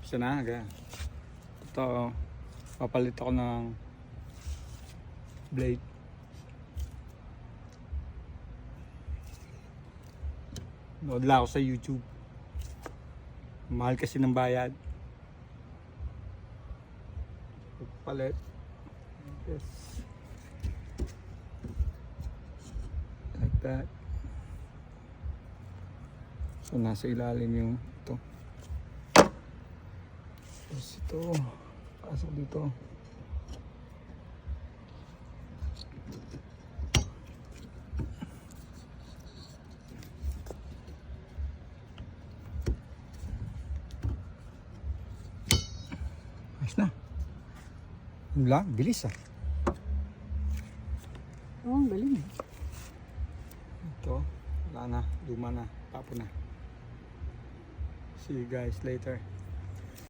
Siya na, kaya. Ito, papalit ako ng blade. Nood lang ako sa YouTube. Mahal kasi ng bayad. Palit. Yes. Like that. So nasa ilalim yung ito. Tapos ito. Pasok dito. Ayos na. Yun lang, bilis ah. Oo, galing. Ito, wala na, luma na, tapo na. See you guys later.